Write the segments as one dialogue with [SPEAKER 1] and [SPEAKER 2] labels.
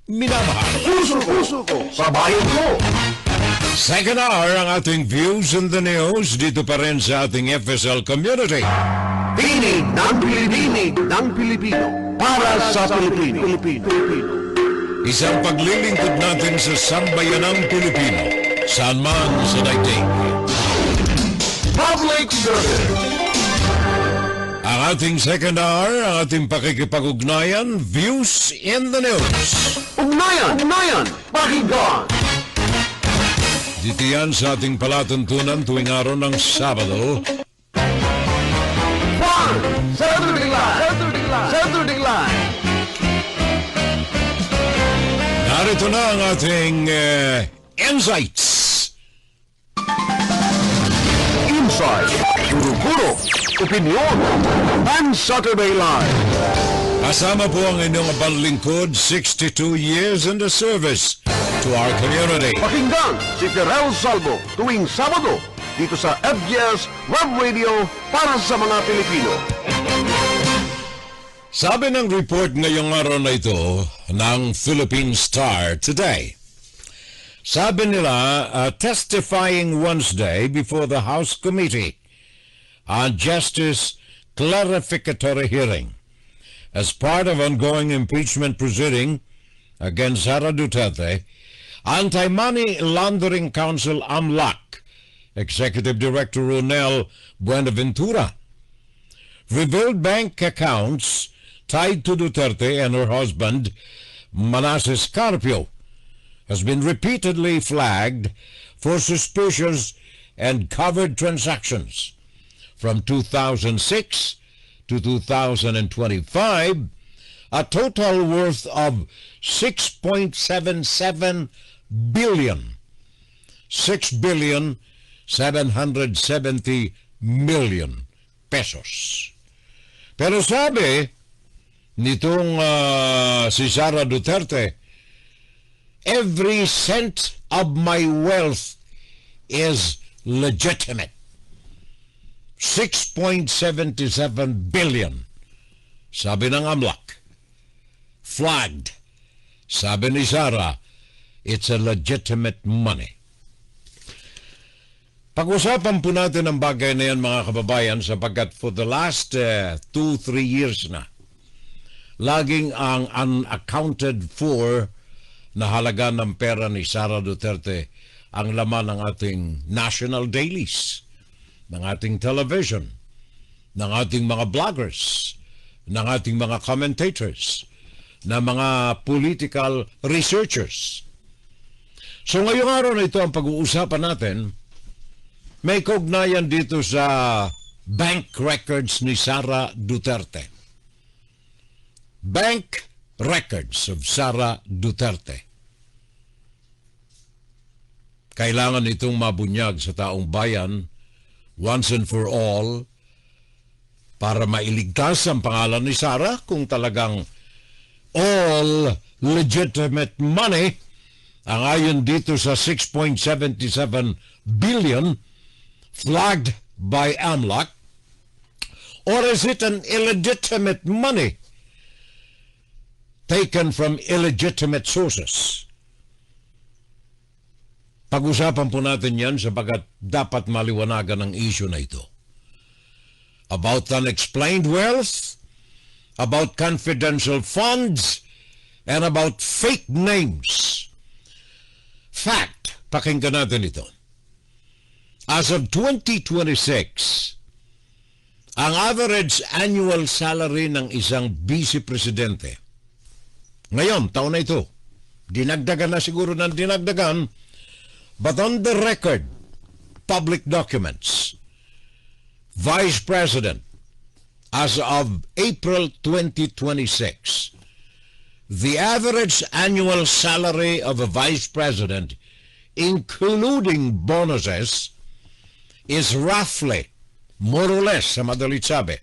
[SPEAKER 1] minamahal.
[SPEAKER 2] Puso ko sa bayan ko.
[SPEAKER 1] Second hour ang ating views in the news dito pa rin sa ating FSL community.
[SPEAKER 2] Tinig ng Pilipino para sa Pilipino.
[SPEAKER 1] Isang paglilingkod natin sa sambayanang Pilipino, saan man sa daigdig.
[SPEAKER 2] Public service.
[SPEAKER 1] Ang ating second hour, ang ating pakikipag-ugnayan, views in the news.
[SPEAKER 2] Ugnayan, pakinggan.
[SPEAKER 1] Dito yan sa ating palatuntunan tuwing araw ng Sabado.
[SPEAKER 2] Saturday Line.
[SPEAKER 1] Narito na ang ating insights.
[SPEAKER 2] Insight, guro-guro, opinion, and Saturday Line.
[SPEAKER 1] Kasama po ang inyong abalingkod, 62 years in the service to our community.
[SPEAKER 2] Pakinggan si Terrell Salvo tuwing Sabado dito sa FGS Web Radio para sa mga Pilipino.
[SPEAKER 1] Sabi ng report ngayong araw na ito ng Philippine Star Today, sabi nila, testifying Wednesday before the House Committee on Justice Clarificatory Hearing as part of ongoing impeachment proceeding against Sara Duterte, Anti-Money Laundering Council AMLAC Executive Director Ronel Buenaventura revealed bank accounts tied to Duterte and her husband Manasseh Carpio has been repeatedly flagged for suspicious and covered transactions from 2006 to 2025, a total worth of 6.77 billion, 6,770 million pesos. Pero sabi nitong si Sara Duterte, every cent of my wealth is legitimate. 6.77 billion. Sabi ng AMLAC. Flagged. Sabi ni Sara, it's a legitimate money. Pag-usapan po natin ang bagay na yan, mga kababayan, sapagkat for the last 2-3 years na, laging ang unaccounted for na halaga ng pera ni Sara Duterte ang laman ng ating national dailies, ng ating television, ng ating mga bloggers, ng ating mga commentators, ng mga political researchers. So ngayong araw na ito ang pag-uusapan natin, may kaugnayan dito sa bank records ni Sara Duterte. Bank records of Sara Duterte. Kailangan itong mabunyag sa taong bayan once and for all para mailigtas ang pangalan ni Sara kung talagang all legitimate money ang ayon dito sa 6.77 billion flagged by AMLAC, or is it an illegitimate money taken from illegitimate sources? Pag-usapan po natin yan sapagkat dapat maliwanagan ang issue na ito. About unexplained wealth, about confidential funds, and about fake names. Fact, pakinggan natin ito. As of 2026, ang average annual salary ng isang vice presidente, ngayon, taon na ito, dinagdagan na siguro ng dinagdagan, but on the record, public documents, Vice President, as of April 2026, the average annual salary of a Vice President, including bonuses, is roughly, more or less, sa madalit sabi,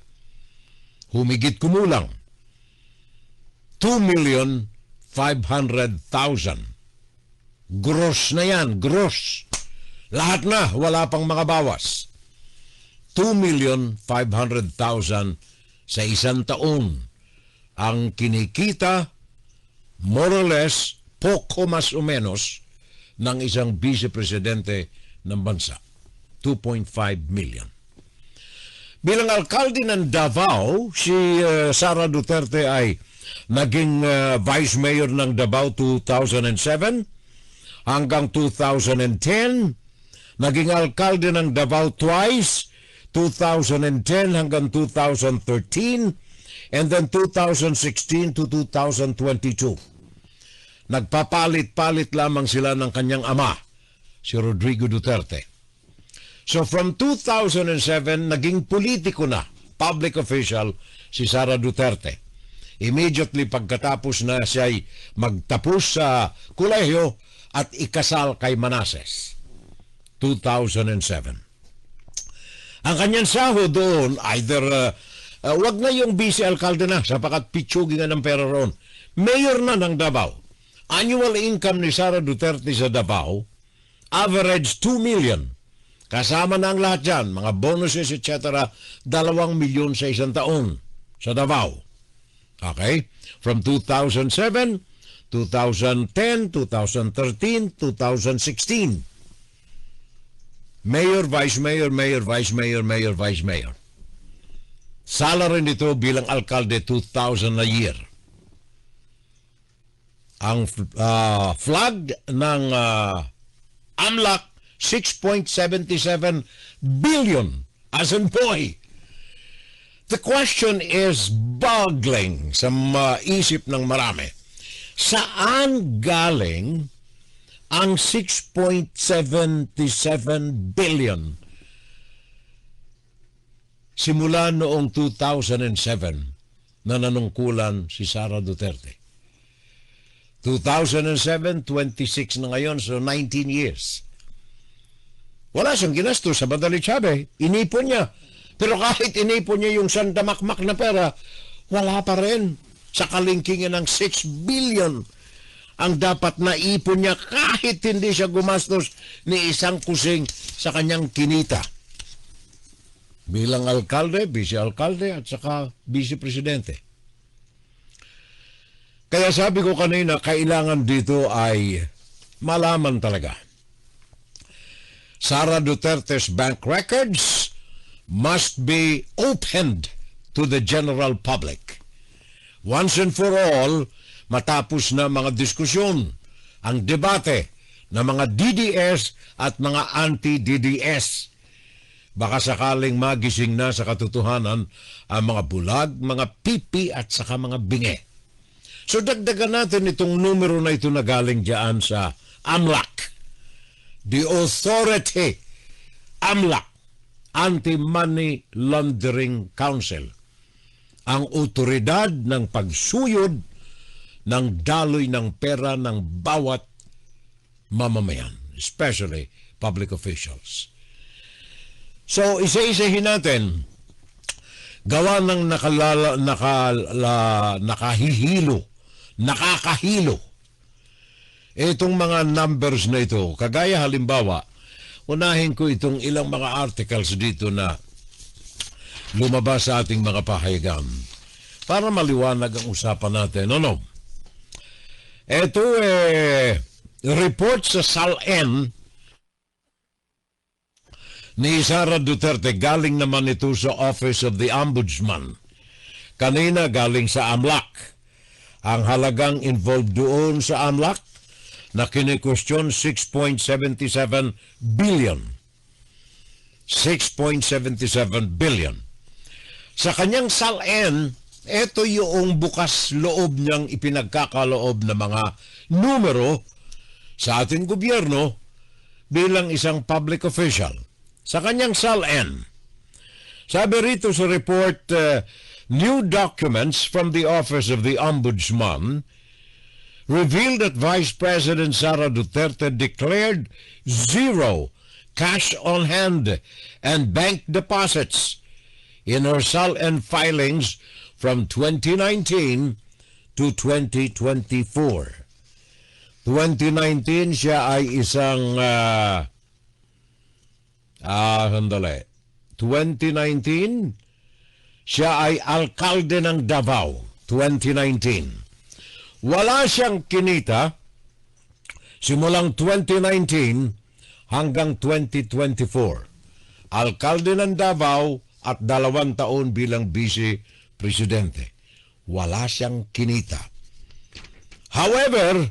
[SPEAKER 1] humigit kumulang, 2,500,000. Gross na yan, gross. Lahat na, wala pang mga bawas. 2,500,000 sa isang taon ang kinikita more or less, poco mas o menos, ng isang vice-presidente ng bansa. 2.5 million. Bilang alkalde ng Davao, si Sara Duterte ay naging vice mayor ng Davao 2007 hanggang 2010. Naging alkalde ng Davao twice, 2010 hanggang 2013, and then 2016 to 2022. Nagpapalit-palit lamang sila ng kanyang ama, si Rodrigo Duterte. So from 2007, naging politiko na, public official, si Sara Duterte. Immediately pagkatapos na siya'y magtapos sa kolehiyo at ikasal kay Manases. 2007. Ang kanyang sahod doon, either, wag na yung vice-alkalde na, sapagat pitsugi nga ng pera roon. Mayor na ng Davao. Annual income ni Sara Duterte sa Davao, average 2 million. Kasama na ang lahat dyan, mga bonuses, etc., 2 milyon sa isang taon sa Davao. Okay? From 2007, 2010, 2013, 2016. Mayor, vice mayor, mayor, vice mayor, mayor, vice mayor. Salary nito bilang alkalde, 2,000 a year. Ang flag ng AMLAC, 6.77 billion as in boy. The question is boggling sa isip ng marami. Saan galing ang 6.77 billion simula noong 2007 na nanungkulan si Sara Duterte? 2007, 26 na ngayon, so 19 years. Wala siyang ginastos sa Badalichabe. Inipon niya. Pero kahit inipon niya yung sandamakmak na pera, wala pa rin sa kalingkingan ng 6 billion ang dapat na ipon niya kahit hindi siya gumastos ni isang kusing sa kanyang kinita. Bilang alkalde, vice-alkalde at saka vice-presidente. Kaya sabi ko kanina, kailangan dito ay malaman talaga. Sara Duterte's bank records must be opened to the general public. Once and for all, matapos na mga diskusyon, ang debate ng mga DDS at mga anti-DDS. Baka sakaling magising na sa katotohanan ang mga bulag, mga pipi at saka mga bingi. So dagdagan natin itong numero na ito na galing dyan sa AMLAC. The authority, AMLAC, Anti-Money Laundering Council. Ang otoridad ng pagsuyod ng daloy ng pera ng bawat mamamayan, especially public officials. So isa-isahin natin, gawa ng nakakahilo itong mga numbers na ito. Kagaya halimbawa, unahin ko itong ilang mga articles dito na lumabas sa ating mga pahayagan para maliwanag ang usapan natin. Ano? Ito report sa SALN ni Sara Duterte, galing naman ito sa Office of the Ombudsman. Kanina galing sa AMLAC. Ang halagang involved doon sa AMLAC na kini-question 6.77 billion. 6.77 billion. Sa kanyang SALN, ito yung bukas loob niyang ipinagkakaloob na mga numero sa ating gobyerno bilang isang public official. Sa kanyang SALN, sabi rito sa report, new documents from the Office of the Ombudsman revealed that Vice President Sara Duterte declared zero cash on hand and bank deposits in her SALN filings from 2019 to 2024. 2019 siya ay isang 2019 siya ay alkalde ng Davao. 2019. wala siyang kinita simulang 2019 hanggang 2024. Alkalde ng Davao at 2 taon bilang vice-presidente. Wala siyang kinita. However,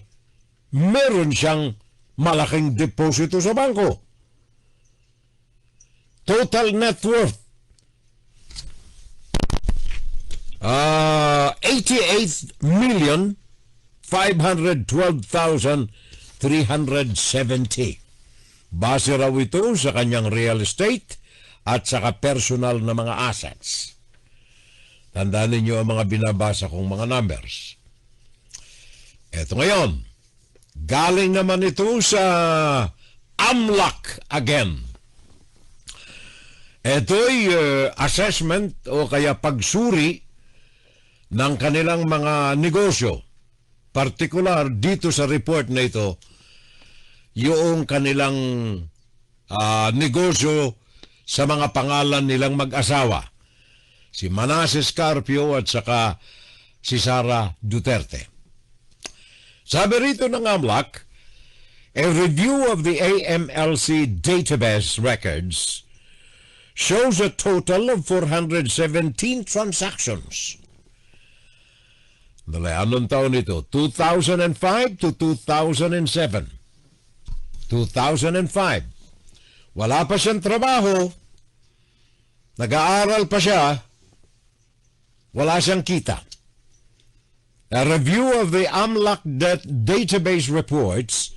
[SPEAKER 1] meron siyang malaking deposito sa bangko. Total net worth 88,512,370. Base raw ito sa kanyang real estate at saka personal na mga assets. Tandaan ninyo ang mga binabasa kong mga numbers. Eto ngayon, galing naman ito sa AMLAC again. Ito'y assessment o kaya pagsuri ng kanilang mga negosyo. Partikular dito sa report na ito, yung kanilang negosyo sa mga pangalan nilang mag-asawa. Si Manasseh Carpio at saka si Sara Duterte. Sabi rito ng AMLAC, a review of the AMLC database records shows a total of 417 transactions. Dali, anong taon ito? 2005 to 2007. 2005. Wala pa siyang trabaho. Nag-aaral pa siya. Wala siyang kita. A review of the AMLAC database reports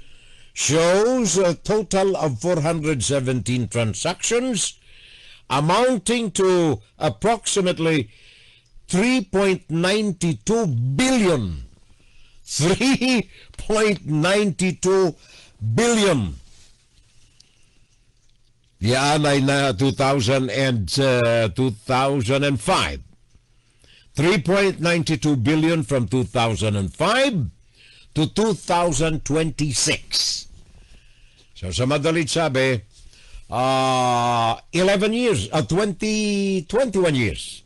[SPEAKER 1] shows a total of 417 transactions amounting to approximately 3.92 billion. 3.92 billion. Yan ay na 2005. 3.92 billion from 2005 to 2026. So sa madalit sabi, 11 years, 21 years.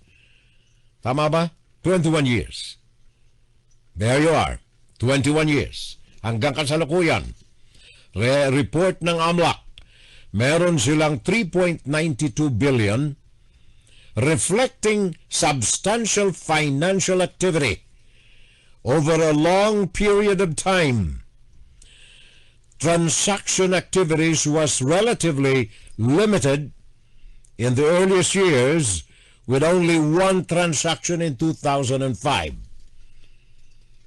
[SPEAKER 1] Tama ba? 21 years. There you are. 21 years. Hanggang kasalukuyan. Report ng AMLAC. Meron silang 3.92 billion reflecting substantial financial activity over a long period of time. Transaction activities was relatively limited in the earliest years with only one transaction in 2005.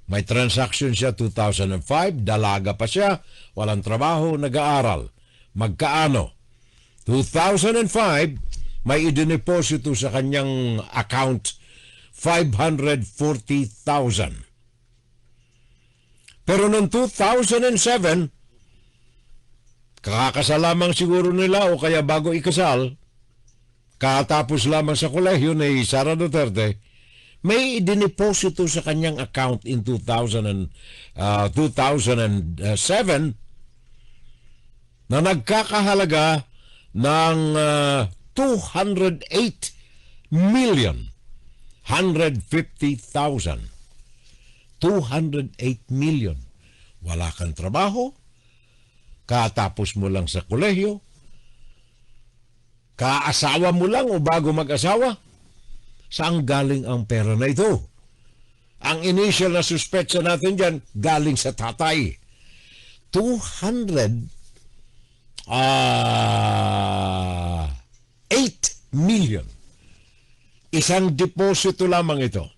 [SPEAKER 1] May transaction siya 2005, dalaga pa siya, walang trabaho, nag-aaral. Magkaano? 2005, may idiniposito sa kanyang account 540,000. Pero noong 2007, kakasal lamang siguro nila o kaya bago ikasal, katapos lamang sa kolehiyo ni Sara Duterte, may idiniposito sa kanyang account in 2007 na nagkakahalaga ng 208,150,000. 208 million. Wala kang trabaho, katapos mo lang sa kolehiyo, kaasawa mo lang o bago mag-asawa, saan galing ang pera na ito? Ang initial na suspetsa natin dyan, galing sa tatay. 8 million. Isang deposito lamang ito.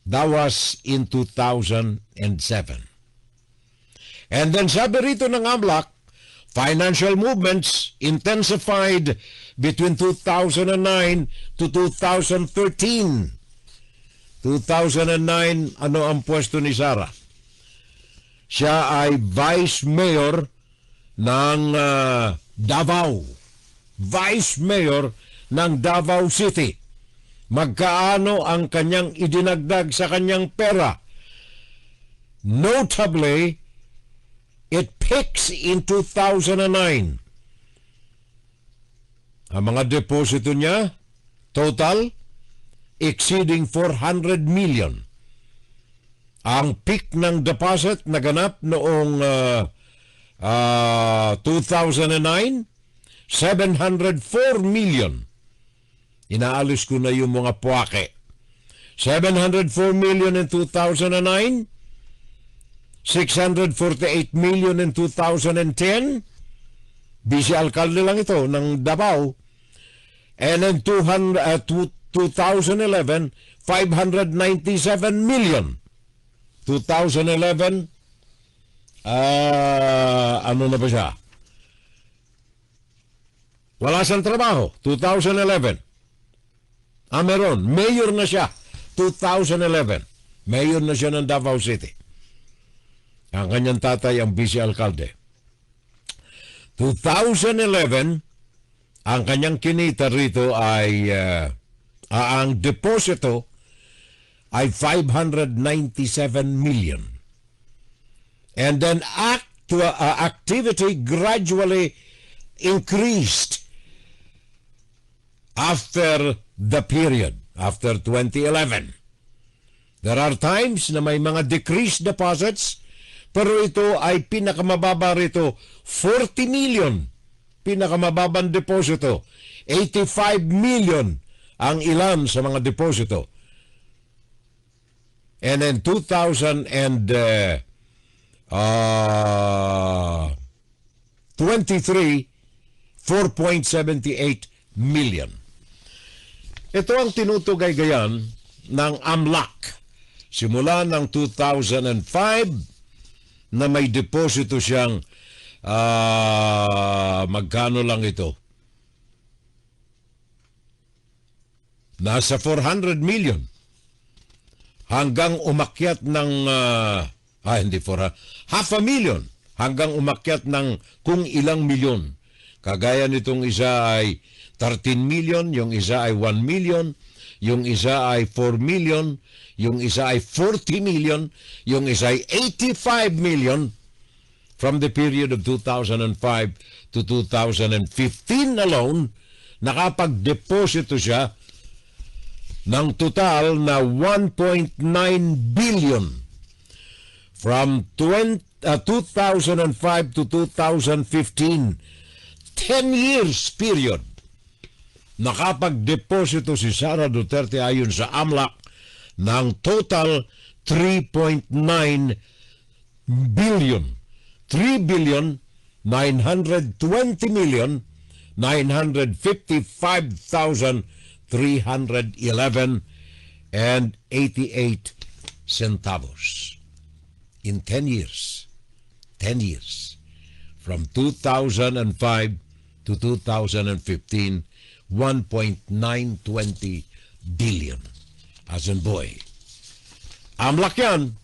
[SPEAKER 1] That was in 2007. And then sabi rito ng AMLAC, financial movements intensified between 2009 to 2013. 2009, ano ang pwesto ni Sara? Siya ay Vice Mayor ng Davao. Vice Mayor ng Davao City. Magkaano ang kanyang idinagdag sa kanyang pera? Notably, it peaks in 2009. Ang mga deposito niya, total, exceeding 400 million. Ang peak ng deposit naganap noong 2009, 704 million. Inaalis ko na yung mga puwake. 704 million in 2009, 648 million in 2010. Vice Alcalde lang ito ng Davao. And in 2011, 597 million. 2011, ano na ba siya? Wala siyang trabaho. 2011. Meron. Mayor na siya. 2011. Mayor na siya ng Davao City. Ang kanyang tatay ang vice alcalde. 2011, ang kanyang kinita rito ay ang deposito ay 597 million. And then activity gradually increased after the period, after 2011. There are times na may mga decreased deposits, pero ito ay pinakamababa rito, 40 million. Pinakamababang deposito. 85 million ang ilan sa mga deposito. And in 2023, 4.78 million. Ito ang tinutugay-gayan ng AMLAC. Simula ng 2005 na may deposito siyang magkano lang ito? Nasa 400 million. Hanggang umakyat ng hindi 400, 500,000 hanggang umakyat ng kung ilang milyon. Kagaya nitong isa ay 13 million, yung isa ay 1 million, yung isa ay 4 million, yung isa ay 40 million, yung isa ay 85 million from the period of 2005 to 2015 alone. Nakapag-deposito siya ng total na 1.9 billion from 2005 to 2015. 10 years period. Nakapag-deposito si Sara Duterte ayon sa AMLAC ng total 3.9 billion. 3 billion 920 million 955,311 and 88 centavos in 10 years. 10 years. From 2005 to 2015, 1.920 billion. As in boy. AMLAC yan.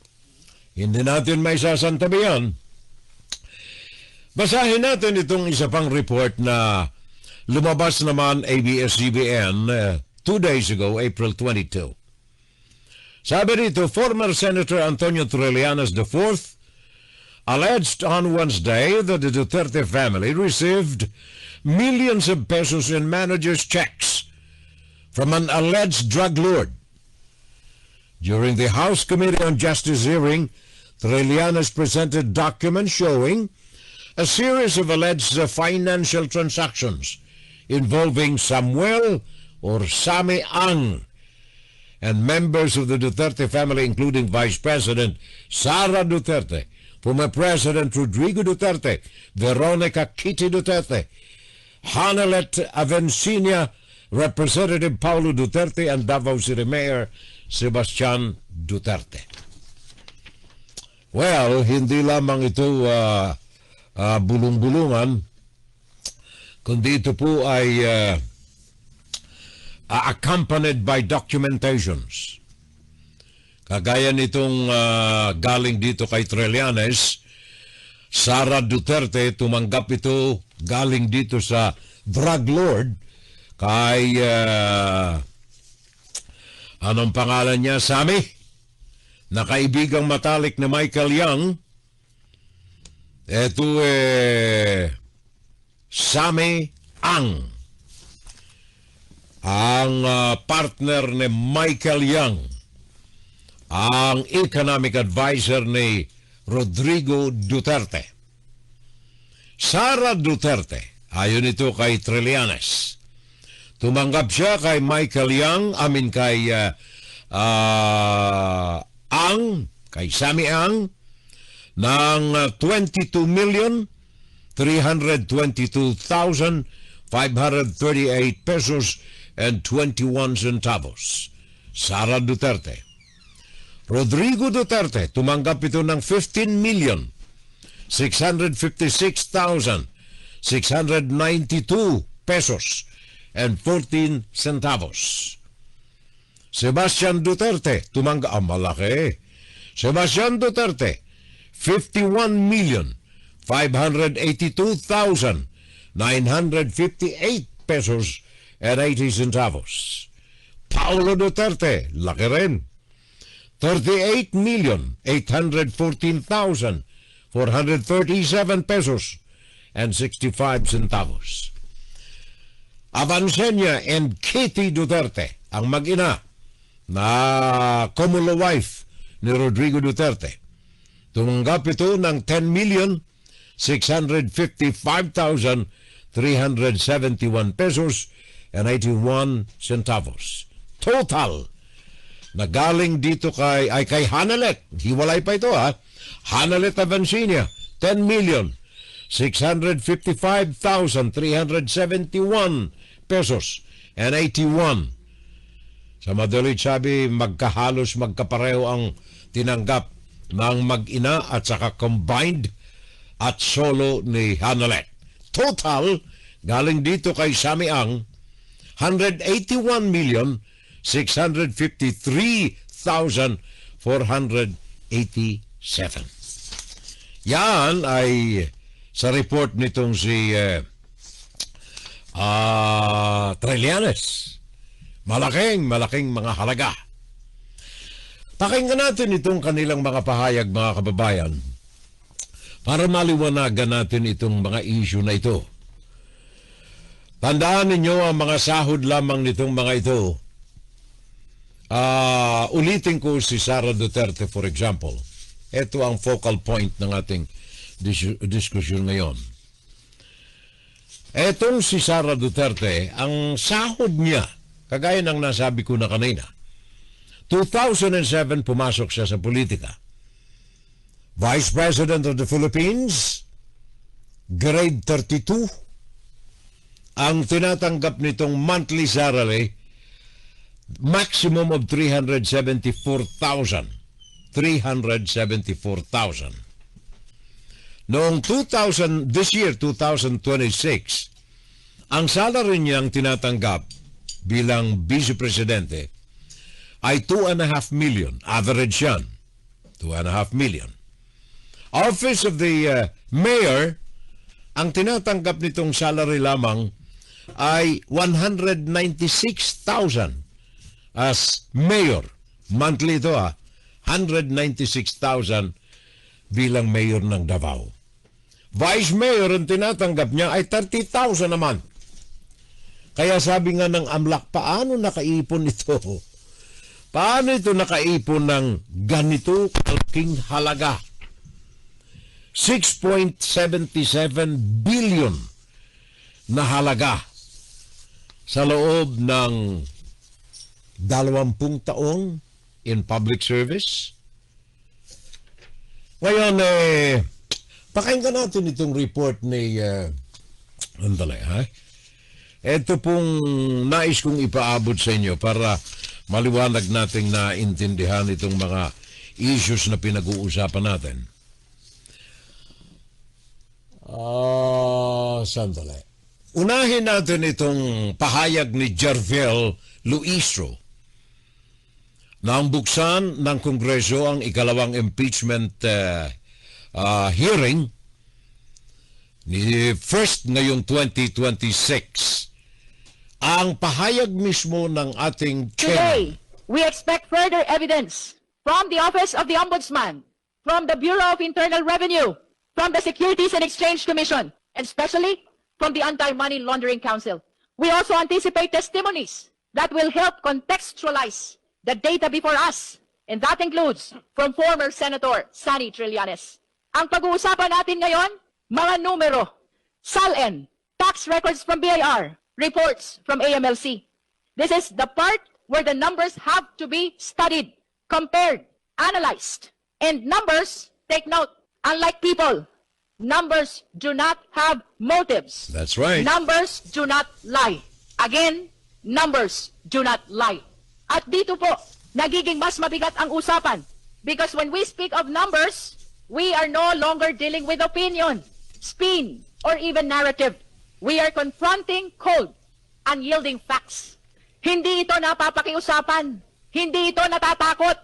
[SPEAKER 1] Hindi natin may sasantabi yan. Basahin natin itong isa pang report na lumabas naman ABS-CBN 2 days ago, April 22. Sabi dito, former Senator Antonio Trillanes IV alleged on Wednesday that the Duterte family received millions of pesos in managers' checks from an alleged drug lord. During the House Committee on Justice hearing, Trillanes presented documents showing a series of alleged financial transactions involving Samuel or Sammy Ang and members of the Duterte family, including Vice President Sara Duterte, former President Rodrigo Duterte, Veronica Kitty Duterte, Hanelet Avencina, Representative Paulo Duterte, and Davao City Mayor Sebastian Duterte. Well, hindi lamang ito bulong-bulungan, kundi ito po ay accompanied by documentations. Kagaya nitong galing dito kay Trillanes, Sara Duterte, tumanggap ito galing dito sa drug lord kay anong pangalan niya? Sammy, na kaibigang matalik na Michael Young. Ito Sammy Ang, ang partner ni Michael Young, ang economic advisor ni Rodrigo Duterte. Sara Duterte, ayon ito kay Trillanes, tumanggap siya kay Michael Yang, kay Sammy Ang, ng 22,322,538 pesos and 21 centavos. Sara Duterte. Rodrigo Duterte, tumanggap ito ng 15,656,692 pesos and 14 centavos. Sebastian Duterte, tumanggap, malaki. Sebastian Duterte, 51,582,958 pesos and 80 centavos. Paulo Duterte, laki rin. 38,814,437 pesos and 65 centavos. Avancenia and Katie Duterte, ang mag-ina na Comulo wife ni Rodrigo Duterte. Tumanggap ito ng 10,655,371 pesos and 81 centavos. Total na galing dito kay Hanalet. Hiwalay pa ito Hanalet Avancenia, 10,655,371 pesos and 81. Sa madalit sabi, magkapareho ang tinanggap ng mag-ina at saka combined at solo ni Hanalet. Total, galing dito kay Sammy Ang, 181,653,487. Yan ay sa report nitong si Trillanes. Malaking mga halaga. Pakinggan natin itong kanilang mga pahayag, mga kababayan, para maliwanagan natin itong mga issue na ito. Tandaan ninyo ang mga sahod lamang nitong mga ito. Ulitin ko si Sara Duterte, for example. Ito ang focal point ng ating diskusyon ngayon. Etong si Sara Duterte, ang sahod niya, kagaya ng nasabi ko na kanina, 2007 pumasok siya sa politika. Vice President of the Philippines, grade 32. Ang tinatanggap nitong monthly salary, maximum of 374,000. 374,000. Noong this year, 2026, ang salary niyang tinatanggap bilang Vice Presidente ay 2.5 million. Average yan. 2.5 million. Office of the Mayor, ang tinatanggap nitong salary lamang ay 196,000 as Mayor. Monthly ito 196,000 bilang Mayor ng Davao. Vice Mayor, ang tinatanggap niya ay 30,000 naman. Kaya sabi nga ng AMLAC, paano nakaipon ito? Paano ito nakaipon ng ganito kalaking halaga? 6.77 billion na halaga sa loob ng 20 taong in public service. Ngayon, pakinggan natin itong report ni ito pong nais kong ipaabot sa inyo para maliwanag nating naintindihan itong mga issues na pinag-uusapan natin. Sandali. Unahin natin itong pahayag ni Jervel Luistro na ang buksan ng Kongreso ang ikalawang impeachment hearing ni first ngayong 2026. Ang pahayag mismo ng ating
[SPEAKER 3] Today, we expect further evidence from the Office of the Ombudsman, from the Bureau of Internal Revenue, from the Securities and Exchange Commission, and especially from the Anti-Money Laundering Council. We also anticipate testimonies that will help contextualize the data before us And that includes from former Senator Sonny Trillanes. Ang pag-uusapan natin ngayon, mga numero, SALN, tax records from BIR, reports from AMLC. This is the part where the numbers have to be studied, compared, analyzed. And numbers, take note, unlike people, numbers do not have motives.
[SPEAKER 1] That's right.
[SPEAKER 3] Numbers do not lie. Again, numbers do not lie. At dito po, nagiging mas mabigat ang usapan. Because when we speak of numbers, we are no longer dealing with opinion, spin, or even narrative. We are confronting cold, unyielding facts. Hindi ito napapakiusapan. Hindi ito natatakot.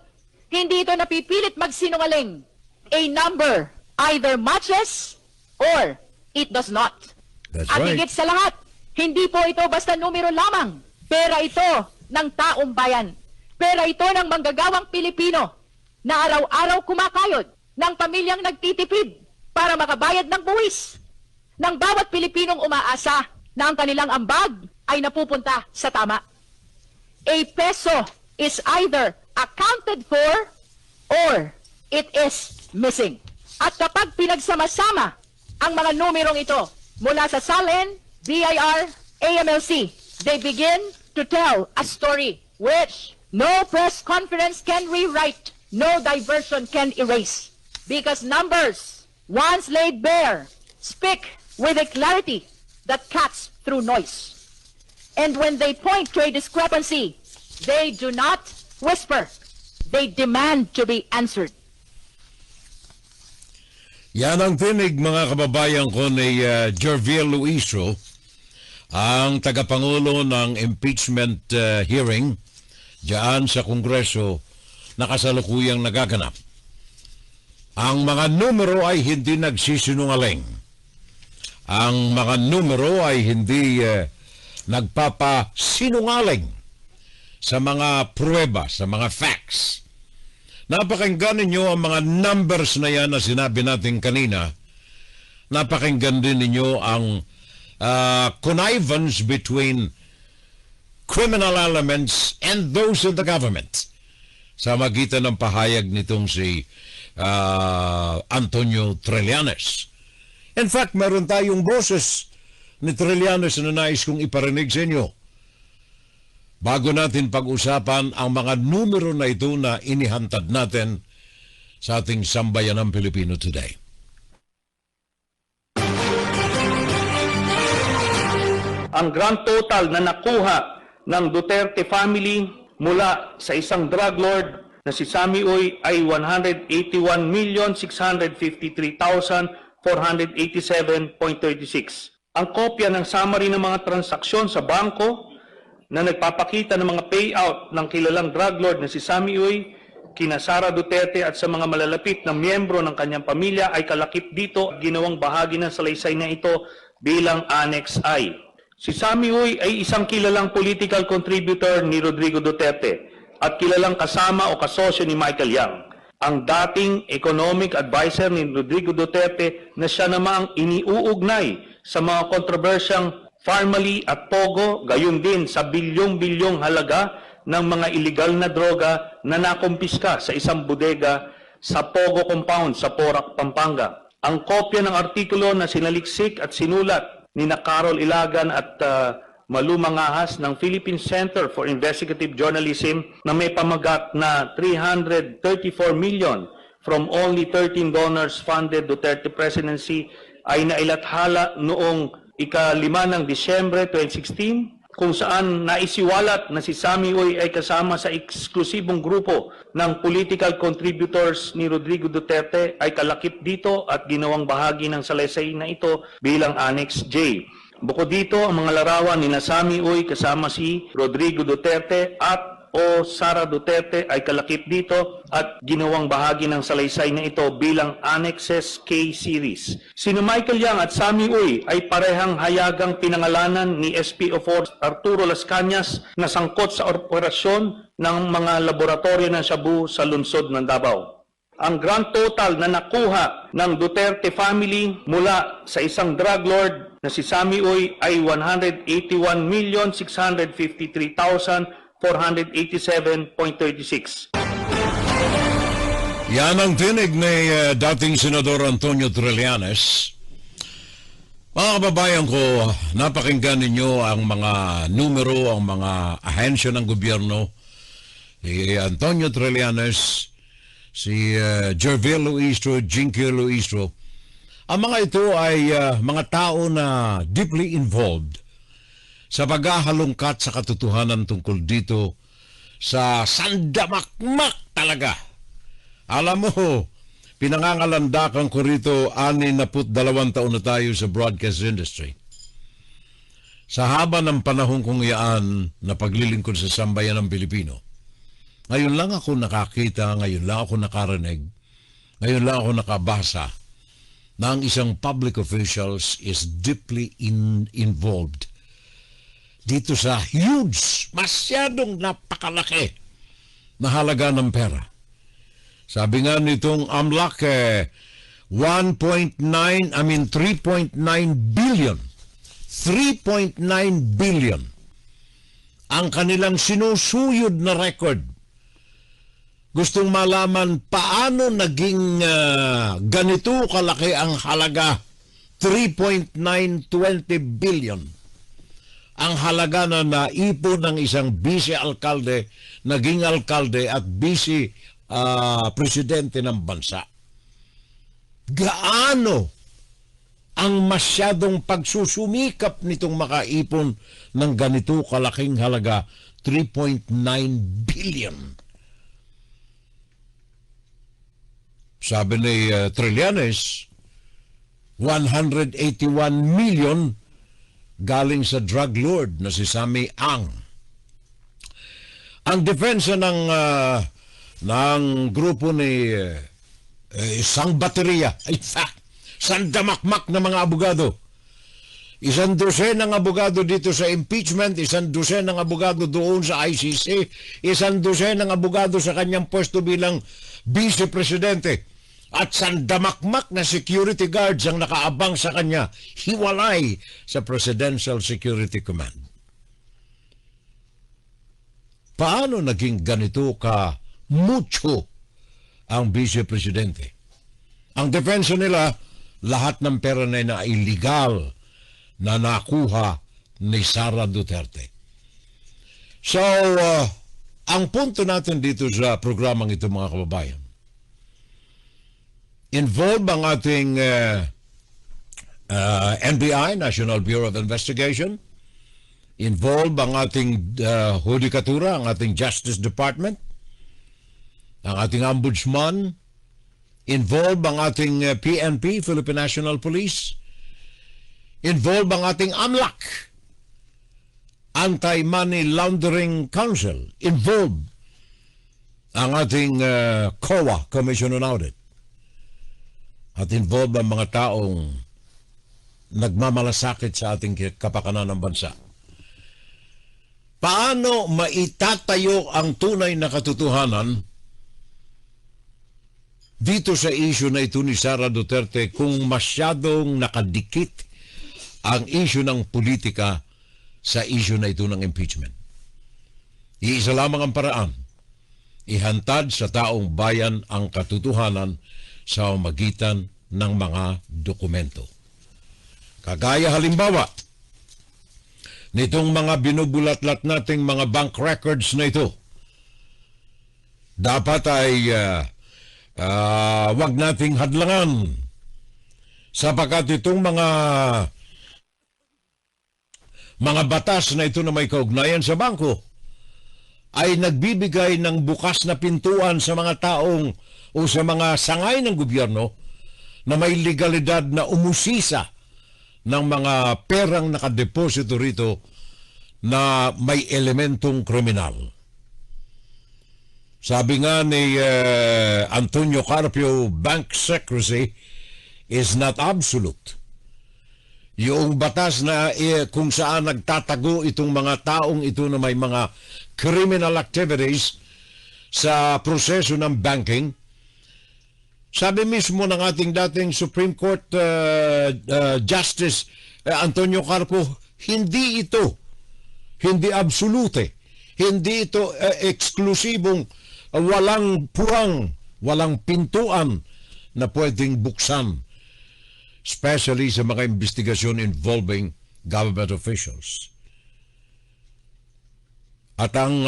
[SPEAKER 3] Hindi ito napipilit magsinungaling. A number either matches or it does not.
[SPEAKER 1] That's
[SPEAKER 3] At
[SPEAKER 1] right.
[SPEAKER 3] higit sa lahat, hindi po ito basta numero lamang. Pera ito ng taong bayan. Pera ito ng manggagawang Pilipino na araw-araw kumakayod ng pamilyang nagtitipid para makabayad ng buwis. Ng bawat Pilipinong umaasa na ang kanilang ambag ay napupunta sa tama. A peso is either accounted for or it is missing. At kapag pinagsama-sama ang mga numerong ito mula sa SALN, BIR, AMLC, they begin to tell a story which no press conference can rewrite, no diversion can erase. Because numbers, once laid bare, speak with a clarity that cuts through noise. And when they point to a discrepancy, they do not whisper. They demand to be answered.
[SPEAKER 1] Yan ang tinig, mga kababayan ko, ni Jerviel Luiso, ang tagapangulo ng impeachment hearing diyan sa Kongreso na kasalukuyang nagaganap. Ang mga numero ay hindi nagsisinungaling. Ang mga numero ay hindi nagpapasinungaling sa mga pruweba, sa mga facts. Napakinggan ninyo ang mga numbers na yan na sinabi natin kanina. Napakinggan din ninyo ang connivance between criminal elements and those in the government sa magitan ng pahayag nitong si Antonio Trillanes. In fact, meron tayong boses ni Trillanes na nais kong iparinig sa inyo. Bago natin pag-usapan ang mga numero na ito na inihantad natin sa ating sambayanang Pilipino today.
[SPEAKER 4] Ang grand total na nakuha ng Duterte family mula sa isang drug lord na si Sammy Uy ay 181,653,487.36. Ang kopya ng summary ng mga transaksyon sa bangko na nagpapakita ng mga payout ng kilalang drug lord na si Sammy Uy, kina Sara Duterte at sa mga malalapit na miyembro ng kanyang pamilya ay kalakip dito at ginawang bahagi ng salaysay na ito bilang Annex I. Si Sammy Uy ay isang kilalang political contributor ni Rodrigo Duterte at kilalang kasama o kasosyo ni Michael Yang, ang dating economic advisor ni Rodrigo Duterte na siya namang iniuugnay sa mga kontrobersyang Farmally at Pogo, gayon din sa bilyong-bilyong halaga ng mga iligal na droga na nakumpiska sa isang bodega sa Pogo Compound sa Porac, Pampanga. Ang kopya ng artikulo na sinaliksik at sinulat ni Carol Ilagan at Malu Mangahas ng Philippine Center for Investigative Journalism na may pamagat na 334 million from only 13 donors funded Duterte presidency ay nailathala noong ika-5 ng Disyembre 2016, kung saan naisiwalat na si Sammy Uy ay kasama sa eksklusibong grupo ng political contributors ni Rodrigo Duterte ay kalakip dito at ginawang bahagi ng salaysay na ito bilang Annex J. Bukod dito, ang mga larawan ni Sammy Uy kasama si Rodrigo Duterte at o Sara Duterte ay kalakip dito at ginawang bahagi ng salaysay na ito bilang Annexes K-Series. Sina Michael Yang at Sammy Uy ay parehang hayagang pinangalanan ni SPO4 Arturo Las Cañas na sangkot sa operasyon ng mga laboratorio ng Shabu sa lungsod ng Davao. Ang grand total na nakuha ng Duterte family mula sa isang drug lord na si Sammy Uy ay 181,653,487.36.
[SPEAKER 1] Yan ang tinig ni dating Senador Antonio Trillanes. Mga kababayan ko, napakinggan ninyo ang mga numero, ang mga ahensya ng gobyerno. Si Antonio Trillanes, si Jervil Luistro, Jinky Luistro. Ang mga ito ay mga tao na deeply involved sa paghahalungkat sa katotohanan tungkol dito sa sandamakmak talaga. Alam mo, pinangangalandakan ko rito 62 taon na tayo sa broadcast industry. Sa haba ng panahon kong iyaan na paglilingkod sa sambayan ng Pilipino, ngayon lang ako nakakita, ngayon lang ako nakarinig, ngayon lang ako nakabasa na ang isang public officials is deeply involved dito sa huge, masyadong napakalaki na halaga ng pera. Sabi nga nitong AMLAC, 3.9 billion. 3.9 billion ang kanilang sinusuyod na record. Gustong malaman paano naging ganito kalaki ang halaga, 3.920 billion. Ang halaga na naipon ng isang vice-alkalde, naging alkalde at presidente ng bansa. Gaano ang masyadong pagsusumikap nitong makaipon ng ganito kalaking halaga, 3.9 billion. Sabi ni Trillanes, 181 million galing sa drug lord na si Sammy Ang. Ang depensa ng grupo ni isang baterya, sandamakmak na mga abogado. 100 ng abogado dito sa impeachment, 100 ng abogado doon sa ICC, 100 ng abogado sa kanyang pwesto bilang vice-presidente. At sandamakmak na security guards ang nakaabang sa kanya, hiwalay sa Presidential Security Command. Paano naging ganito ka mucho ang vice-presidente? Ang defensa nila, lahat ng pera na illegal na nakuha ni Sara Duterte. So, ang punto natin dito sa programang ito, mga kababayan, involved ang ating NBI, National Bureau of Investigation, involved ang ating Hudikatura, ang ating Justice Department, ang ating Ombudsman, involved ang ating PNP, Philippine National Police, involved ang ating AMLAC, Anti-Money Laundering Council, involved ang ating COA, Commission on Audit, at involved ang mga taong nagmamalasakit sa ating kapakanan ng bansa. Paano maitatayo ang tunay na katotohanan dito sa issue na ito ni Sara Duterte kung masyadong nakadikit ang issue ng politika sa issue na ito ng impeachment? Iisa lamang ang paraan, ihantad sa taong bayan ang katotohanan sa magitan ng mga dokumento. Kagaya halimbawa, nitong mga binubulatlat nating mga bank records na ito, dapat ay wag nating hadlangan sapagkat itong mga batas na ito na may kaugnayan sa bangko ay nagbibigay ng bukas na pintuan sa mga taong o sa mga sangay ng gobyerno na may legalidad na umusisa ng mga perang nakadeposito rito na may elementong kriminal. Sabi nga ni Antonio Carpio, bank secrecy is not absolute. Yung batas na kung saan nagtatago itong mga taong ito na may mga criminal activities sa proseso ng banking, sabi mismo ng ating dating Supreme Court Justice Antonio Carpio, hindi absolute, hindi ito eksklusibong walang purang Walang pintuan na pwedeng buksan, especially sa mga investigasyon involving government officials. At ang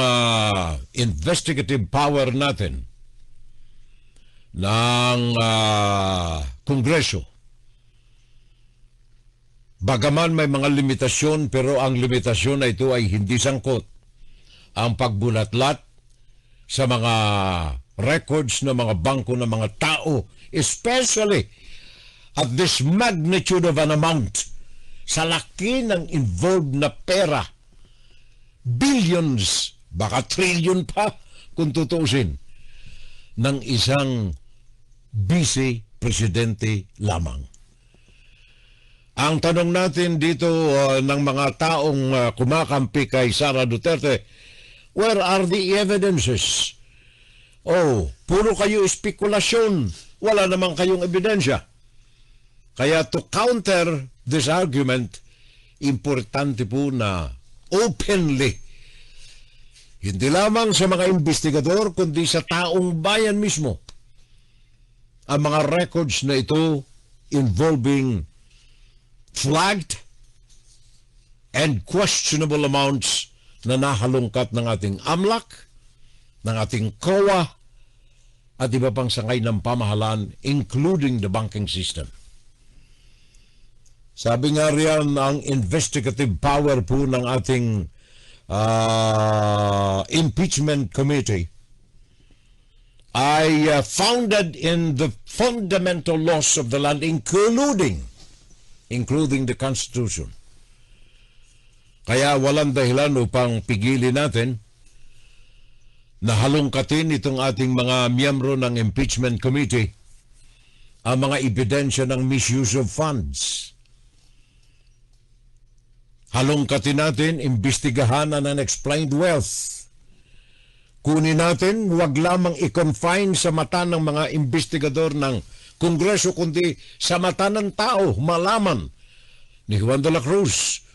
[SPEAKER 1] investigative power natin ng Kongreso, bagaman may mga limitasyon, pero ang limitasyon na ito ay hindi sangkot ang pagbulatlat sa mga records ng mga bangko ng mga tao, especially at this magnitude of an amount, sa laki ng involved na pera, billions, baka trillion pa kung tutuusin, ng isang vice presidente lamang. Ang tanong natin dito ng mga taong kumakampi kay Sara Duterte, where are the evidences? Oh, puro kayo spekulasyon, wala namang kayong ebidensya. Kaya to counter this argument, importante po na openly, hindi lamang sa mga investigador, kundi sa taong bayan mismo, ang mga records na ito involving flagged and questionable amounts na nahalungkat ng ating AMLAC, ng ating COA, at iba pang sangay ng pamahalaan, including the banking system. Sabi nga riyan, ang investigative power po ng ating impeachment committee ay founded in the fundamental laws of the land, including the Constitution. Kaya walang dahilan upang pigilin natin na halungkatin itong ating mga miyembro ng impeachment committee ang mga ebidensya ng misuse of funds. Halungkatin natin, imbestigahan ang unexplained wealth. Kunin natin, huwag lamang i-confine sa mata ng mga investigador ng Kongreso, kundi sa mata ng tao, malaman ni Juan de la Cruz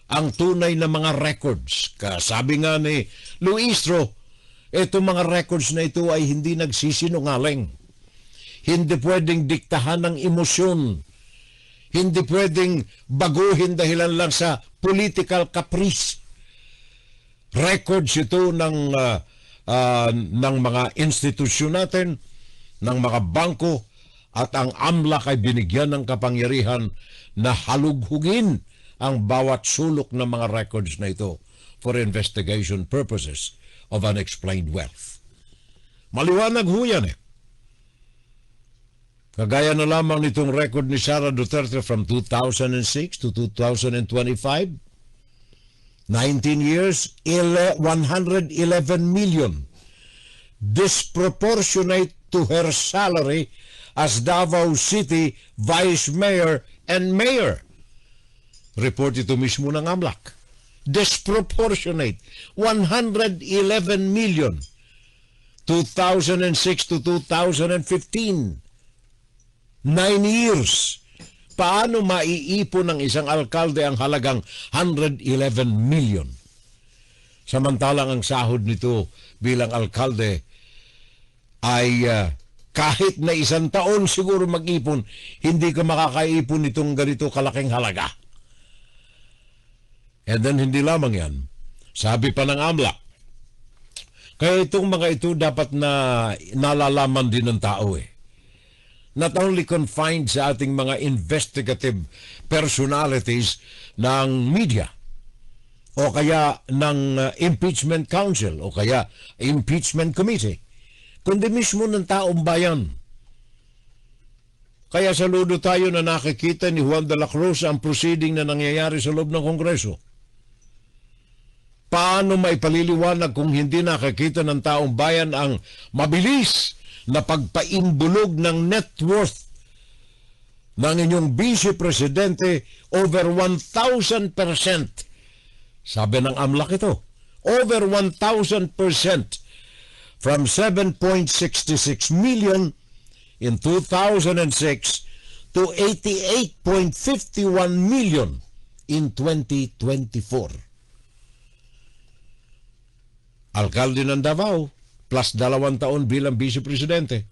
[SPEAKER 1] ang tunay na mga records. Sabi nga ni Luistro, itong mga records na ito ay hindi nagsisinungaling. Hindi pwedeng diktahan ng emosyon. Hindi pwedeng baguhin dahilan lang sa political caprice. Records ito ng mga institusyon natin, ng mga bangko, at ang AMLAC ay binigyan ng kapangyarihan na halughugin ang bawat sulok ng mga records na ito for investigation purposes of unexplained wealth. Maliwanag ho yan eh. Kagaya na lamang nitong record ni Sara Duterte from 2006 to 2025, 19 years, 111 million, disproportionate to her salary as Davao City Vice Mayor and Mayor. Report ito mismo ng AMLAC. Disproportionate, 111 million, 2006 to 2015. 9 years. Paano maiipon ng isang alkalde ang halagang 111 million? Samantalang ang sahod nito bilang alkalde ay kahit na 1 taon siguro mag-ipon, hindi ka makakaipon nitong ganito kalaking halaga. And then hindi lamang yan. Sabi pa ng AMLAC, kaya itong mga ito dapat na nalalaman din ng tao eh. Not only confined sa ating mga investigative personalities ng media o kaya ng impeachment council o kaya impeachment committee, kundi mismo ng taong bayan. Kaya saludo tayo na nakikita ni Juan de la Cruz ang proceeding na nangyayari sa loob ng Kongreso. Paano maipaliliwanag kung hindi nakikita ng taong bayan ang mabilis na pagpaimbulog ng net worth ng inyong Vice Presidente over 1,000%. Sabi ng AMLAC ito, over 1,000% from 7.66 million in 2006 to 88.51 million in 2024. Alkalde ng Davao, plus 2 taon bilang Vice Presidente.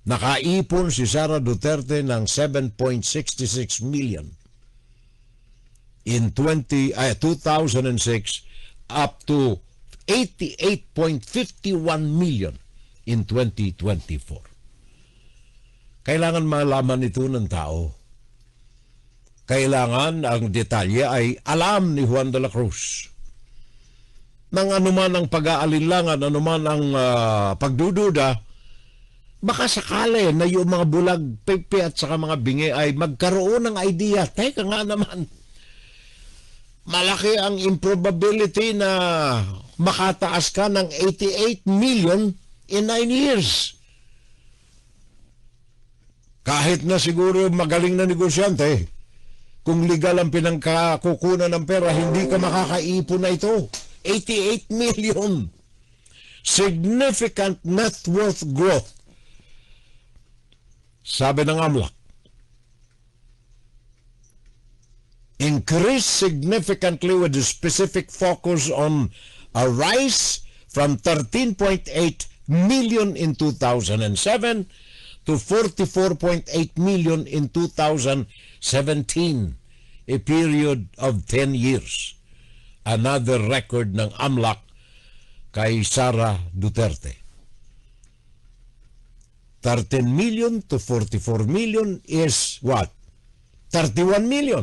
[SPEAKER 1] nakaipon si Sara Duterte ng 7.66 million in 2006 up to 88.51 million in 2024. Kailangan malaman ito ng tao. Kailangan ang detalye ay alam ni Juan de la Cruz. Nang anuman ang pag-aalinlangan, anuman ang pagdududa, baka sakali na yung mga bulag, pepe at saka mga bingi ay magkaroon ng idea. Teka nga naman, malaki ang improbability na makataas ka ng 88 million in 9 years. Kahit na siguro magaling na negosyante, kung legal ang pinangkakukunan ng pera, hindi ka makakaipon na ito. 88 million. Significant net worth growth. Sabi ng AMLAC, increase significantly with a specific focus on a rise from 13.8 million in 2007 to 44.8 million in 2017, a period of 10 years. Another record ng AMLAC kay Sara Duterte. 13 million to 44 million is what? 31 million.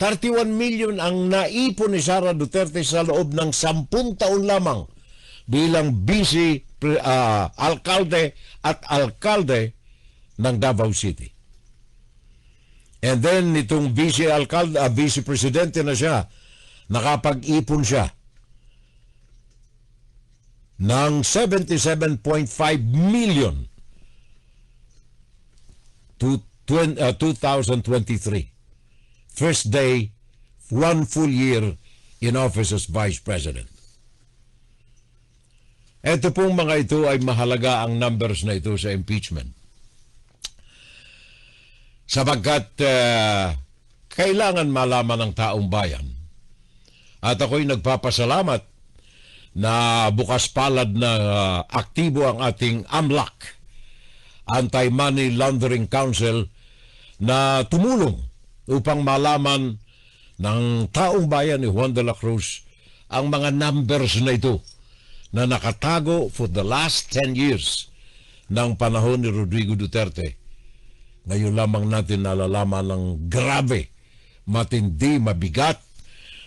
[SPEAKER 1] 31 million ang naipon ni Sara Duterte sa loob ng 10 taon lamang bilang vice alkalde at alkalde ng Davao City. And then itong vice presidente na siya, nakapag-ipon siya ng 77.5 million to 2023. First day, one full year in office as Vice President. Ito pong mga ito ay mahalaga ang numbers na ito sa impeachment. Sapagkat kailangan malaman ng taong bayan. At ako'y nagpapasalamat na bukas palad na aktibo ang ating AMLAC, Anti-Money Laundering Council, na tumulong upang malaman ng taong bayan ni Juan de la Cruz ang mga numbers na ito na nakatago for the last 10 years ng panahon ni Rodrigo Duterte. Ngayon lamang natin nalalaman ng grabe, matindi, mabigat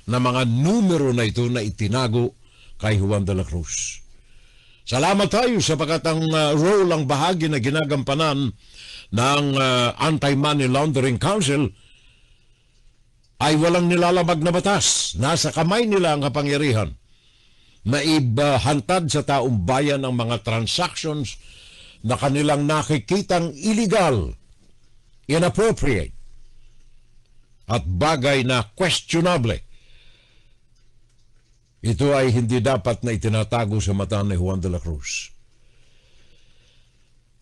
[SPEAKER 1] na mga numero na ito na itinago kay Juan de la Cruz. Salamat tayo sapagkat ang role, ang bahagi na ginagampanan ng Anti-Money Laundering Council ay walang nilalabag na batas. Nasa kamay nila ang kapangyarihan na ibahantad sa taong bayan ang mga transactions na kanilang nakikitang illegal, inappropriate, at bagay na questionable. Ito ay hindi dapat na itinatago sa mata ni Juan de la Cruz.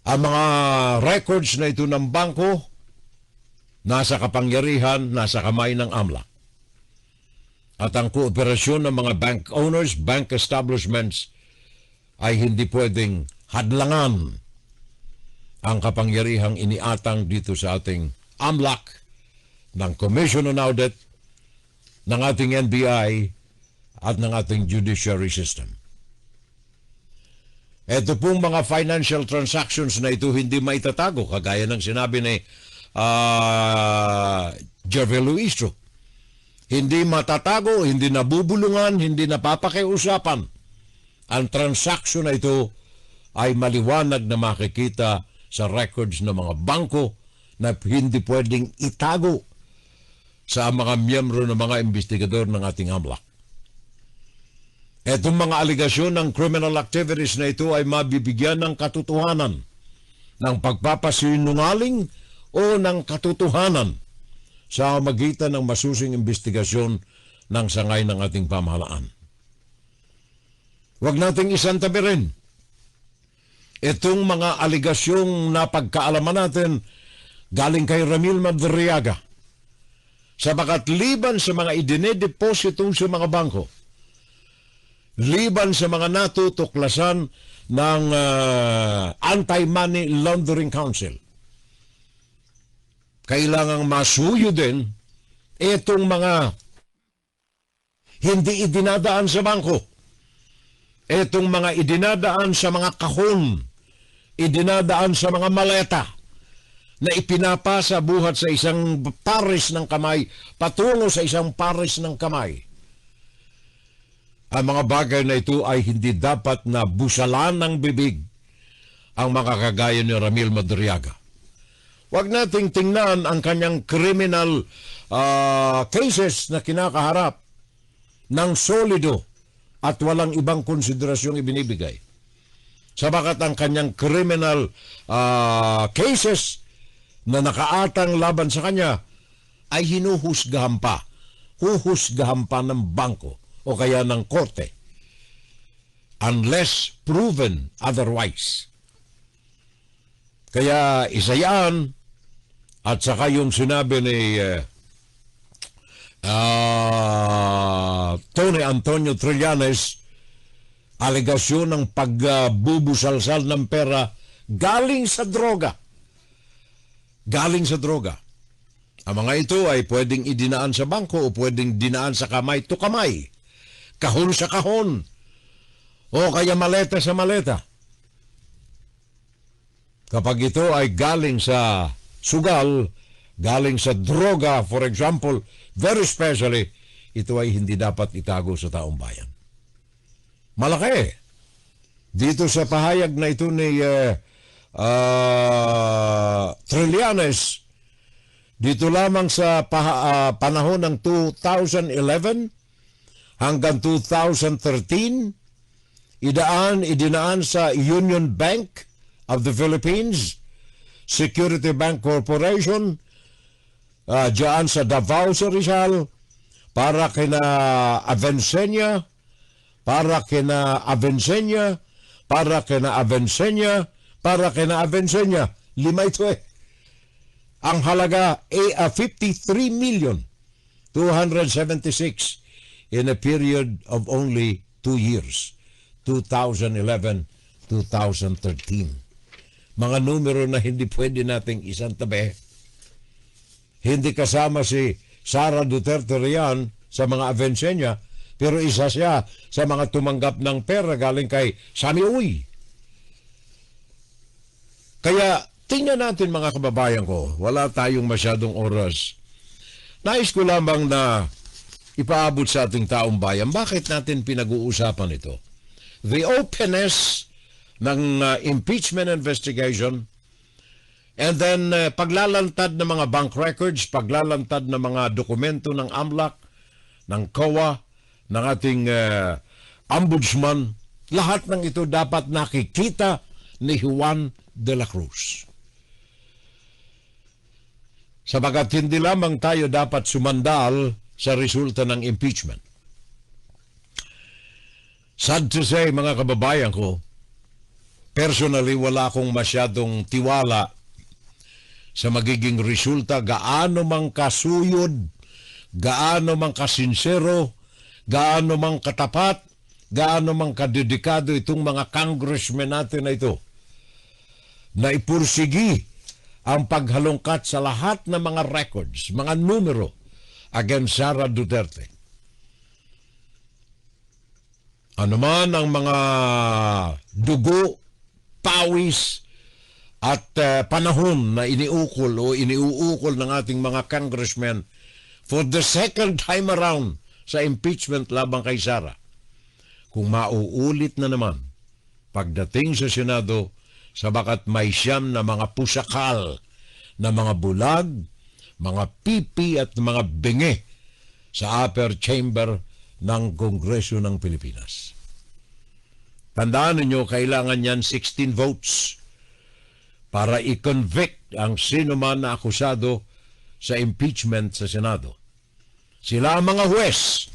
[SPEAKER 1] Ang mga records na ito ng bangko, nasa kapangyarihan, nasa kamay ng AMLAC. At ang kooperasyon ng mga bank owners, bank establishments, ay hindi pwedeng hadlangan ang kapangyarihang iniatang dito sa ating AMLAC, ng Commission on Audit, ng ating NBI, at ng ating judiciary system. Ito pong mga financial transactions na ito hindi maitatago, kagaya ng sinabi ni Jervel Luistro. Hindi matatago, hindi nabubulungan, hindi napapakiusapan. Ang transaction na ito ay maliwanag na makikita sa records ng mga bangko na hindi pwedeng itago sa mga miyembro ng mga investigador ng ating AMLAC. Itong mga aligasyon ng criminal activities na ito ay mabibigyan ng katotohanan, ng pagpapasinungaling o ng katotohanan sa magitan ng masusing investigasyon ng sangay ng ating pamahalaan. Huwag nating isantabi rin itong mga aligasyong napagkaalaman natin galing kay Ramil Madriaga, sabagat liban sa mga idinedeposito sa mga bangko, liban sa mga natutuklasan ng Anti-Money Laundering Council. Kailangang masuyo din itong mga hindi idinadaan sa bangko. Itong mga idinadaan sa mga kahon, idinadaan sa mga maleta na ipinapasa buhat sa isang pares ng kamay patungo sa isang pares ng kamay. Ang mga bagay na ito ay hindi dapat na busalan ng bibig ang mga kagaya ni Ramil Madriaga. Huwag nating tingnan ang kanyang criminal cases na kinakaharap ng solido at walang ibang konsiderasyong ibinibigay. Sabagat ang kanyang criminal cases na nakaatang laban sa kanya ay hinuhusgahan pa. Huhusgahan pa ng bangko o kaya ng korte unless proven otherwise. Kaya isa yan at saka yung sinabi ni Tony Antonio Trillanes, alegasyon ng pagbubusalsal ng pera galing sa droga. Galing sa droga. Ang mga ito ay pwedeng idinaan sa bangko o pwedeng dinaan sa kamay to kamay. Kahon sa kahon. O kaya maleta sa maleta. Kapag ito ay galing sa sugal, galing sa droga, for example, very especially, ito ay hindi dapat itago sa taong bayan. Malaki. Dito sa pahayag na ito ni Trillanes, dito lamang sa panahon ng 2011 hanggang 2013, idinaan sa Union Bank of the Philippines, Security Bank Corporation, dyan sa Davao sa Rizal, para kina Avicennia, para kina Avicennia, para kina Avicennia, para kina Avicennia. 5 ito eh. Ang halaga ay 53,276,000 in a period of only 2 years, 2011-2013. Mga numero na hindi pwede nating isang tabi. Hindi kasama si Sara Duterte riyan sa mga Avicennia, pero isa siya sa mga tumanggap ng pera galing kay Sammy Uy. Kaya tingnan natin mga kababayan ko, wala tayong masyadong oras. Nais ko lamang na ipaabot sa ating taong bayan, bakit natin pinag-uusapan ito? The openness ng impeachment investigation, and then paglalantad ng mga bank records, paglalantad ng mga dokumento ng AMLAC, ng COA, ng ating ombudsman, lahat ng ito dapat nakikita ni Juan de la Cruz. Sabagat hindi lamang tayo dapat sumandal sa resulta ng impeachment. Sad to say, mga kababayan ko, personally, wala akong masyadong tiwala sa magiging resulta, gaano mang kasuyod, gaano mang kasinsero, gaano mang katapat, gaano mang kadedikado itong mga congressmen natin na ito, na ipursigi ang paghalongkat sa lahat ng mga records, mga numero against Sara Duterte. Ano man ang mga dugo, pawis, at panahon na iniukol o iniuukol ng ating mga congressmen for the second time around sa impeachment labang kay Sara. Kung mauulit na naman pagdating sa Senado, sabagat may siyam na mga pusakal na mga bulag, mga pipi at mga bingi sa upper chamber ng Kongreso ng Pilipinas. Tandaan ninyo, kailangan yan 16 votes para i-convict ang sino man na akusado sa impeachment sa Senado. Sila ang mga huwes.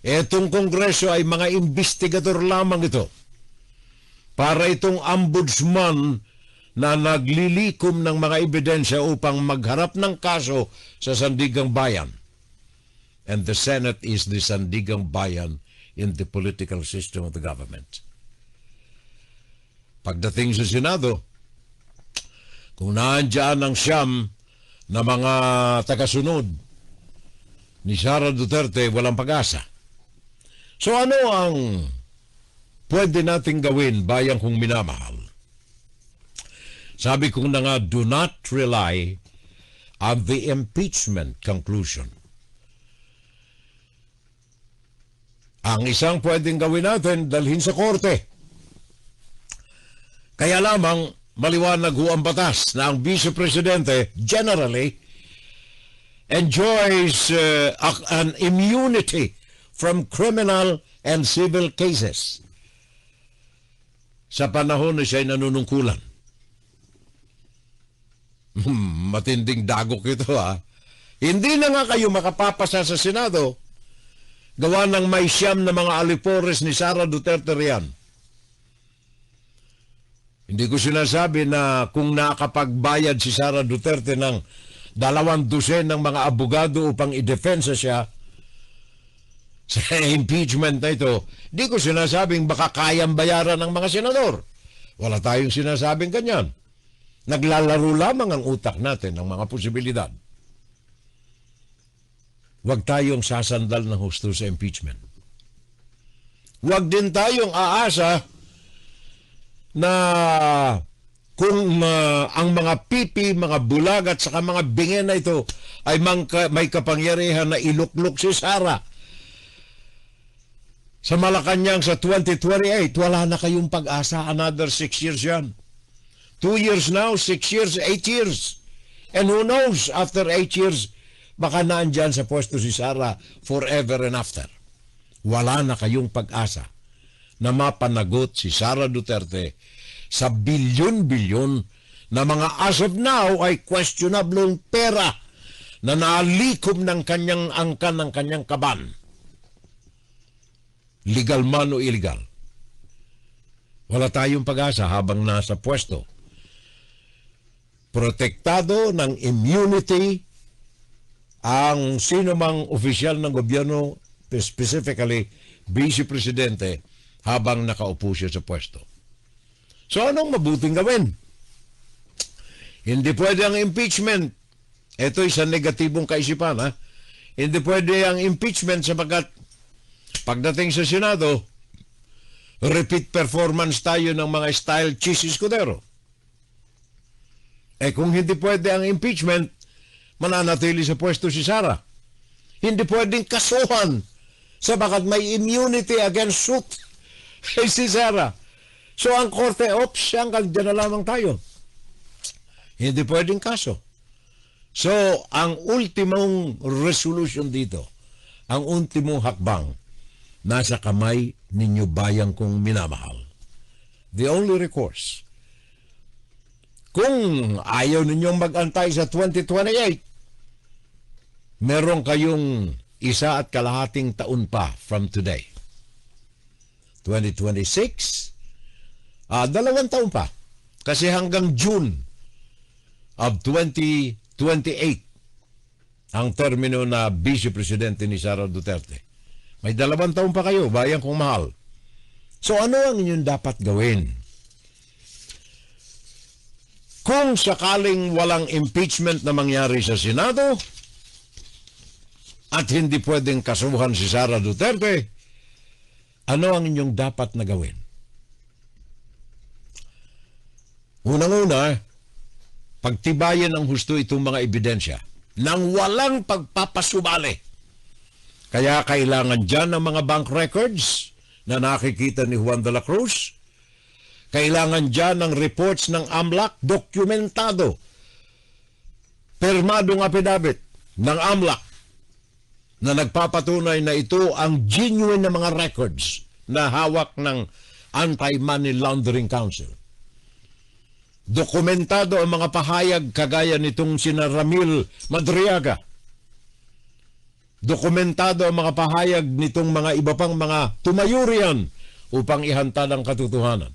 [SPEAKER 1] Etong Kongreso ay mga investigador lamang ito. Para itong ombudsman na naglilikom ng mga ebidensya upang magharap ng kaso sa Sandigang Bayan. And the Senate is the Sandigang Bayan in the political system of the government. pagdating sa Senado, kung naandyan ang siyam na mga tagasunod ni Sara Duterte, walang pag-asa. So ano ang pwede nating gawin, bayang kong minamahal? Sabi ko na nga, do not rely on the impeachment conclusion. Ang isang pwedeng gawin natin, dalhin sa korte. Kaya lamang, maliwanag ho ang batas na ang Vice Presidente generally enjoys an immunity from criminal and civil cases sa panahon na siya'y nanunungkulan. Matinding dagok ito, ha. Hindi na nga kayo makapapasa sa Senado gawa ng may siyam na mga alipores ni Sara Duterte riyan. Hindi ko sinasabi na kung nakapagbayad si Sara Duterte ng 200 ng mga abogado upang idefensa siya sa impeachment na ito, hindi ko sinasabing baka kayang bayaran ng mga senador. Wala tayong sinasabing ganyan. Naglalaro lamang ang utak natin ng mga posibilidad. Huwag tayong sasandal ng husto sa impeachment. Huwag din tayong aasa na kung ang mga pipi, mga bulag at saka mga bingen na ito ay may kapangyarihan na iluklok si Sara sa Malacanang sa 2028, wala na kayong pag-asa. Another 6 years yan. 2 years now, 6 years, 8 years. And who knows, after 8 years, baka naandyan sa pwesto si Sara forever and after. Wala na kayong pag-asa na mapanagot si Sara Duterte sa bilyon-bilyon na mga as of now ay questionable pera na nalikom ng kanyang angkan ng kanyang kaban. Legal man o illegal. Wala tayong pag-asa habang nasa pwesto. Protektado ng immunity ang sinumang opisyal ng gobyerno, specifically Vice Presidente, habang nakaupo siya sa pwesto. So anong mabuting gawin? Hindi pwede ang impeachment. Ito sa negatibong kaisipan, ha? Hindi pwede ang impeachment sapagkat pagdating sa Senado, repeat performance tayo ng mga style Chis Escudero. Kung hindi pwede ang impeachment, mananatili sa pwesto si Sara. Hindi pwedeng kasuhan sabagat may immunity against suit si Sara. So ang korte, hanggang dyan na lamang tayo. Hindi pwedeng kaso. So ang ultimong resolution dito, ang ultimong hakbang, nasa kamay ninyo bayang kong minamahal. The only recourse. Kung ayaw ninyong mag-antay sa 2028, meron kayong 1.5 taon pa from today. 2026, 2 taon pa. Kasi hanggang June of 2028, ang termino na Vice Presidente ni Sara Duterte. May 2 taon pa kayo, bayang kong mahal. So ano ang inyong dapat gawin? Kung sakaling walang impeachment na mangyari sa Senado at hindi pwedeng kasuhan si Sara Duterte, ano ang inyong dapat na gawin? Unang-una, pagtibayan ng husto itong mga ebidensya nang walang pagpapasubali. Kaya kailangan dyan ng mga bank records na nakikita ni Juan de la Cruz. Kailangan dyan ng reports ng AMLAC, dokumentado. Permadong affidavit ng AMLAC na nagpapatunay na ito ang genuine na mga records na hawak ng Anti-Money Laundering Council. Dokumentado ang mga pahayag kagaya nitong sina Ramil Madriaga. Dokumentado ang mga pahayag nitong mga iba pang mga tumayurian upang ihantad ang katotohanan.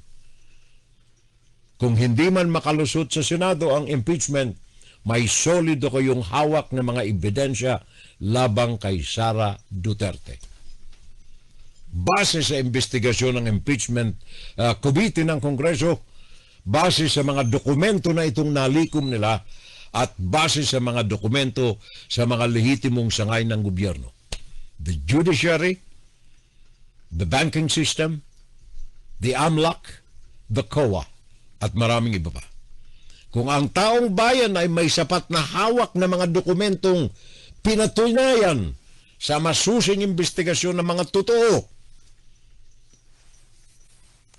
[SPEAKER 1] Kung hindi man makalusot sa Senado ang impeachment, may solido kayong hawak na mga ebidensya labang kay Sara Duterte. Base sa investigasyon ng impeachment committee ng Kongreso, base sa mga dokumento na itong nalikom nila at base sa mga dokumento sa mga lehitimong sangay ng gobyerno. The judiciary, the banking system, the AMLAC, the COA, at maraming iba pa. Kung ang taong bayan ay may sapat na hawak na mga dokumentong pinatunayan sa masusing investigasyon ng mga totoo,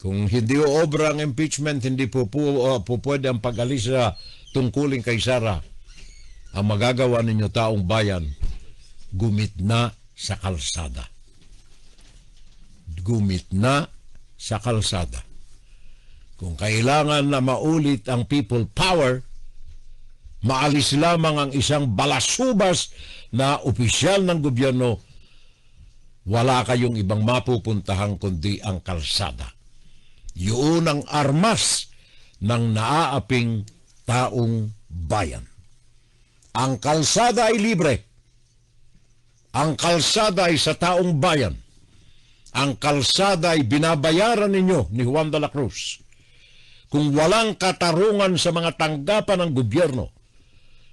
[SPEAKER 1] kung hindi obra ang impeachment, hindi po pwede ang pag-alis sa tungkulin kay Sara. Ang magagawa ninyo taong bayan, gumitna sa kalsada. Gumitna sa kalsada. Kung kailangan na maulit ang people power, maalis lamang ang isang balasubas na opisyal ng gobyerno, wala kayong ibang mapupuntahan kundi ang kalsada. Yun ang armas ng naaaping taong bayan. Ang kalsada ay libre. Ang kalsada ay sa taong bayan. Ang kalsada ay binabayaran ninyo ni Juan de la Cruz. Kung walang katarungan sa mga tanggapan ng gobyerno,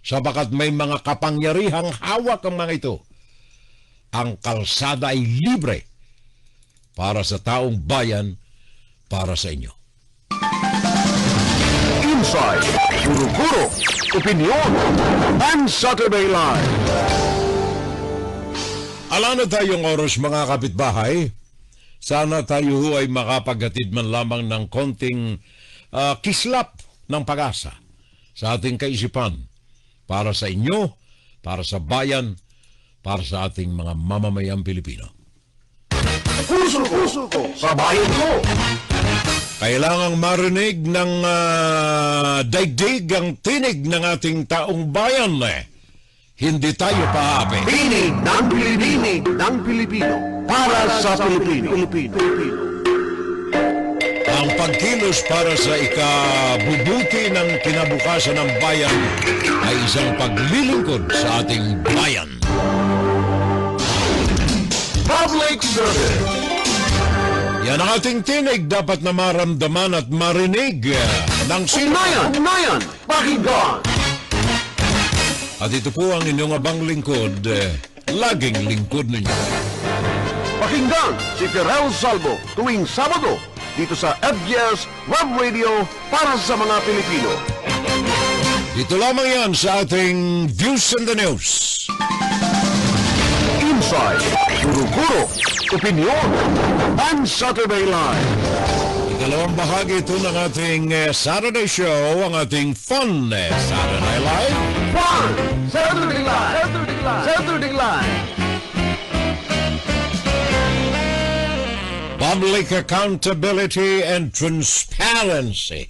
[SPEAKER 1] sabagat may mga kapangyarihang hawak ang mga ito, ang kalsada ay libre para sa taong bayan, para sa inyo.
[SPEAKER 2] Inside, Guro-Guro, Opinion, and Saturday Live.
[SPEAKER 1] Ala na tayong oras mga kapitbahay. Sana tayo ay makapaghatid man lamang ng konting kislap ng pag-asa sa ating kaisipan para sa inyo, para sa bayan, para sa ating mga mamamayang Pilipino.
[SPEAKER 2] Puso ko, sa bayan ko.
[SPEAKER 1] Kailangang marinig ng daigdig ang tinig ng ating taong bayan. Hindi tayo paapi.
[SPEAKER 2] Tinig ng Pilipino. Para sa Pilipino.
[SPEAKER 1] Ang pagkilos para sa ikabubuti ng kinabukasan ng bayan ay isang paglilingkod sa ating bayan.
[SPEAKER 2] Public service.
[SPEAKER 1] Yan ang ating tinig, dapat na maramdaman at marinig ng sino.
[SPEAKER 2] Ugnayan, pakinggan.
[SPEAKER 1] At ito po ang inyong abang lingkod, laging lingkod ninyo.
[SPEAKER 2] Pakinggan si Ferrell Salvo tuwing Sabado dito sa FGS Web Radio para sa mga Pilipino.
[SPEAKER 1] Dito lamang yan sa ating Views in the News.
[SPEAKER 2] Inside, Guro-Guro, Opinion, and Saturday Live.
[SPEAKER 1] Ikalawang bahagi ito ng ating Saturday show, ang ating Fun Saturday Live.
[SPEAKER 2] Fun! Saturday Live! Saturday Live!
[SPEAKER 1] Public accountability and transparency.